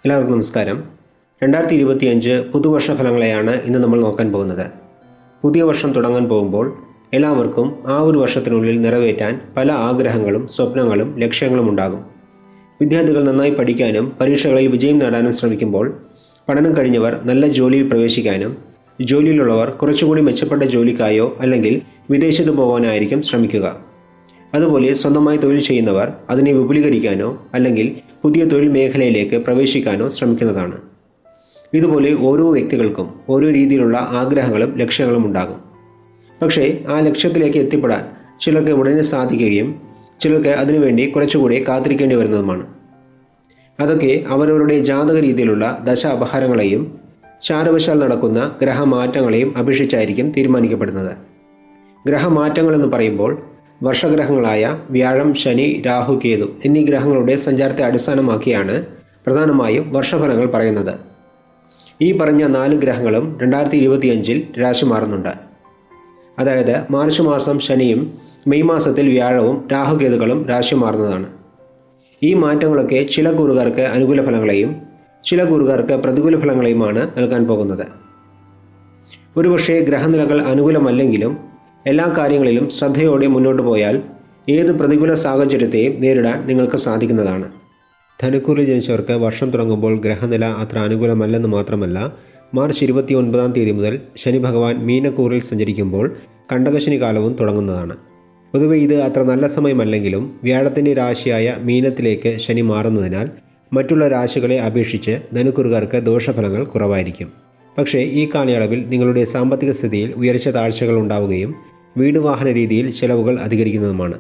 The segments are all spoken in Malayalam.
എല്ലാവർക്കും നമസ്കാരം. 2025 പുതുവർഷ ഫലങ്ങളെയാണ് ഇന്ന് നമ്മൾ നോക്കാൻ പോകുന്നത്. പുതിയ വർഷം തുടങ്ങാൻ പോകുമ്പോൾ എല്ലാവർക്കും ആ ഒരു വർഷത്തിനുള്ളിൽ നിറവേറ്റാൻ പല ആഗ്രഹങ്ങളും സ്വപ്നങ്ങളും ലക്ഷ്യങ്ങളും ഉണ്ടാകും. വിദ്യാർത്ഥികൾ നന്നായി പഠിക്കാനും പരീക്ഷകളിൽ വിജയം നേടാനും ശ്രമിക്കുമ്പോൾ പഠനം കഴിഞ്ഞവർ നല്ല ജോലിയിൽ പ്രവേശിക്കാനും ജോലിയിലുള്ളവർ കുറച്ചുകൂടി മെച്ചപ്പെട്ട ജോലിക്കായോ അല്ലെങ്കിൽ വിദേശത്ത് പോകാനായിരിക്കും ശ്രമിക്കുക. അതുപോലെ സ്വന്തമായി തൊഴിൽ ചെയ്യുന്നവർ അതിനെ വിപുലീകരിക്കാനോ അല്ലെങ്കിൽ പുതിയ തൊഴിൽ മേഖലയിലേക്ക് പ്രവേശിക്കാനോ ശ്രമിക്കുന്നതാണ്. ഇതുപോലെ ഓരോ വ്യക്തികൾക്കും ഓരോ രീതിയിലുള്ള ആഗ്രഹങ്ങളും ലക്ഷ്യങ്ങളും ഉണ്ടാകും. പക്ഷേ ആ ലക്ഷ്യത്തിലേക്ക് എത്തിപ്പെടാൻ ചിലർക്ക് ഉടനെ സാധിക്കുകയും ചിലർക്ക് അതിനുവേണ്ടി കുറച്ചുകൂടി കാത്തിരിക്കേണ്ടി വരുന്നതുമാണ്. അതൊക്കെ അവരവരുടെ ജാതക രീതിയിലുള്ള ദശ അപഹാരങ്ങളെയും ചാരവശാൽ നടക്കുന്ന ഗ്രഹമാറ്റങ്ങളെയും അപേക്ഷിച്ചായിരിക്കും തീരുമാനിക്കപ്പെടുന്നത്. ഗ്രഹമാറ്റങ്ങളെന്ന് പറയുമ്പോൾ വർഷഗ്രഹങ്ങളായ വ്യാഴം, ശനി, രാഹു, കേതു എന്നീ ഗ്രഹങ്ങളുടെ സഞ്ചാരത്തെ അടിസ്ഥാനമാക്കിയാണ് പ്രധാനമായും വർഷഫലങ്ങൾ പറയുന്നത്. ഈ പറഞ്ഞ 4 ഗ്രഹങ്ങളും 2025 രാശി മാറുന്നുണ്ട്. അതായത് മാർച്ച് മാസം ശനിയും മെയ് മാസത്തിൽ വ്യാഴവും രാഹുകേതുക്കളും രാശി മാറുന്നതാണ്. ഈ മാറ്റങ്ങളൊക്കെ ചില കൂറുകാർക്ക് അനുകൂല ഫലങ്ങളെയും ചില കൂറുകാർക്ക് പ്രതികൂല ഫലങ്ങളെയുമാണ് നൽകാൻ പോകുന്നത്. ഒരുപക്ഷെ ഗ്രഹനിലകൾ അനുകൂലമല്ലെങ്കിലും എല്ലാ കാര്യങ്ങളിലും ശ്രദ്ധയോടെ മുന്നോട്ട് പോയാൽ ഏത് പ്രതികൂല സാഹചര്യത്തെയും നേരിടാൻ നിങ്ങൾക്ക് സാധിക്കുന്നതാണ്. ധനുക്കൂറിൽ ജനിച്ചവർക്ക് വർഷം തുടങ്ങുമ്പോൾ ഗ്രഹനില അത്ര അനുകൂലമല്ലെന്ന് മാത്രമല്ല, മാർച്ച് 29 മുതൽ ശനി ഭഗവാൻ മീനക്കൂറിൽ സഞ്ചരിക്കുമ്പോൾ കണ്ടകശനി കാലവും തുടങ്ങുന്നതാണ്. പൊതുവെ ഇത് അത്ര നല്ല സമയമല്ലെങ്കിലും വ്യാഴത്തിൻ്റെ രാശിയായ മീനത്തിലേക്ക് ശനി മാറുന്നതിനാൽ മറ്റുള്ള രാശികളെ അപേക്ഷിച്ച് ധനുക്കൂറുകാർക്ക് ദോഷഫലങ്ങൾ കുറവായിരിക്കും. പക്ഷേ ഈ കാലയളവിൽ നിങ്ങളുടെ സാമ്പത്തിക സ്ഥിതിയിൽ ഉയർച്ച താഴ്ചകൾ ഉണ്ടാവുകയും വീട് വാഹന രീതിയിൽ ചെലവുകൾ അധികരിക്കുന്നതുമാണ്.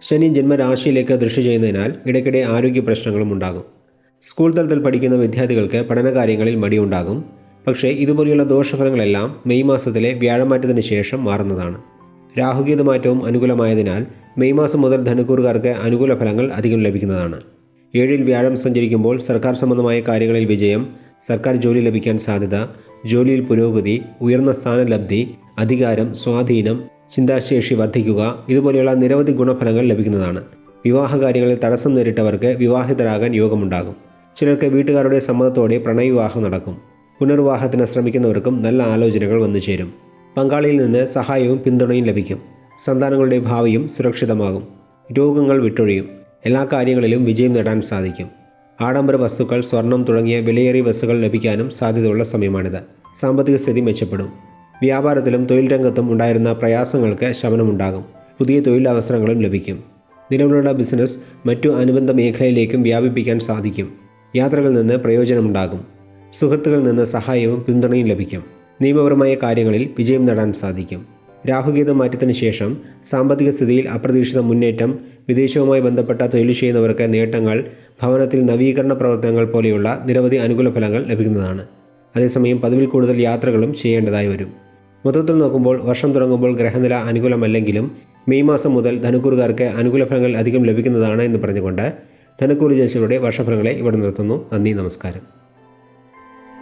ശനി ജന്മരാശിയിലേക്ക് ദൃഷ്ടി ചെയ്യുന്നതിനാൽ ഇടയ്ക്കിടെ ആരോഗ്യ പ്രശ്നങ്ങളും ഉണ്ടാകും. സ്കൂൾ തലത്തിൽ പഠിക്കുന്ന വിദ്യാർത്ഥികൾക്ക് പഠനകാര്യങ്ങളിൽ മടിയുണ്ടാകും. പക്ഷേ ഇതുപോലെയുള്ള ദോഷഫലങ്ങളെല്ലാം മെയ് മാസത്തിലെ വ്യാഴമാറ്റത്തിന് ശേഷം മാറുന്നതാണ്. രാഹുകേതു മാറ്റവും അനുകൂലമായതിനാൽ മെയ് മാസം മുതൽ ധനുക്കൂറുകാർക്ക് അനുകൂല ഫലങ്ങൾ അധികം ലഭിക്കുന്നതാണ്. 7-ൽ വ്യാഴം സഞ്ചരിക്കുമ്പോൾ സർക്കാർ സംബന്ധമായ കാര്യങ്ങളിൽ വിജയം, സർക്കാർ ജോലി ലഭിക്കാൻ സാധ്യത, ജോലിയിൽ പുരോഗതി, ഉയർന്ന സ്ഥാനലബ്ധി, അധികാരം, സ്വാധീനം, ചിന്താശേഷി വർദ്ധിക്കുക ഇതുപോലെയുള്ള നിരവധി ഗുണഫലങ്ങൾ ലഭിക്കുന്നതാണ്. വിവാഹകാര്യങ്ങളിൽ തടസ്സം നേരിട്ടവർക്ക് വിവാഹിതരാകാൻ യോഗമുണ്ടാകും. ചിലർക്ക് വീട്ടുകാരുടെ സമ്മതത്തോടെ പ്രണയവിവാഹം നടക്കും. പുനർവിവാഹത്തിന് ശ്രമിക്കുന്നവർക്കും നല്ല ആലോചനകൾ വന്നു ചേരും. പങ്കാളിയിൽ നിന്ന് സഹായവും പിന്തുണയും ലഭിക്കും. സന്താനങ്ങളുടെ ഭാവിയും സുരക്ഷിതമാകും. രോഗങ്ങൾ വിട്ടൊഴിയും. എല്ലാ കാര്യങ്ങളിലും വിജയം നേടാൻ സാധിക്കും. ആഡംബര വസ്തുക്കൾ, സ്വർണം തുടങ്ങിയ വിലയേറിയ വസ്തുക്കൾ ലഭിക്കാനും സാധ്യതയുള്ള സമയമാണിത്. സാമ്പത്തിക സ്ഥിതി മെച്ചപ്പെടും. വ്യാപാരത്തിലും തൊഴിൽ രംഗത്തും ഉണ്ടായിരുന്ന പ്രയാസങ്ങൾക്ക് ശമനമുണ്ടാകും. പുതിയ തൊഴിൽ അവസരങ്ങളും ലഭിക്കും. നിലവിലുള്ള ബിസിനസ് മറ്റു അനുബന്ധ മേഖലയിലേക്കും വ്യാപിപ്പിക്കാൻ സാധിക്കും. യാത്രകളിൽ നിന്ന് പ്രയോജനമുണ്ടാകും. സുഹൃത്തുക്കളിൽ നിന്ന് സഹായവും പിന്തുണയും ലഭിക്കും. നിയമപരമായ കാര്യങ്ങളിൽ വിജയം നേടാൻ സാധിക്കും. രാഹുകേതു മാറ്റത്തിന് ശേഷം സാമ്പത്തിക സ്ഥിതിയിൽ അപ്രതീക്ഷിത മുന്നേറ്റം, വിദേശവുമായി ബന്ധപ്പെട്ട തൊഴിൽ ചെയ്യുന്നവർക്ക് നേട്ടങ്ങൾ, ഭവനത്തിൽ നവീകരണ പ്രവർത്തനങ്ങൾ പോലെയുള്ള നിരവധി അനുകൂല ഫലങ്ങൾ ലഭിക്കുന്നതാണ്. അതേസമയം പതിവിൽ കൂടുതൽ യാത്രകളും ചെയ്യേണ്ടതായി വരും. മൊത്തത്തിൽ നോക്കുമ്പോൾ വർഷം തുടങ്ങുമ്പോൾ ഗ്രഹനില അനുകൂലമല്ലെങ്കിലും മെയ് മാസം മുതൽ ധനുക്കൂറുകാർക്ക് അനുകൂല ഫലങ്ങൾ അധികം ലഭിക്കുന്നതാണ് എന്ന് പറഞ്ഞുകൊണ്ട് ധനുക്കൂർ ജനിച്ചവരുടെ വർഷഫലങ്ങളെ ഇവിടെ നിർത്തുന്നു. നന്ദി, നമസ്കാരം.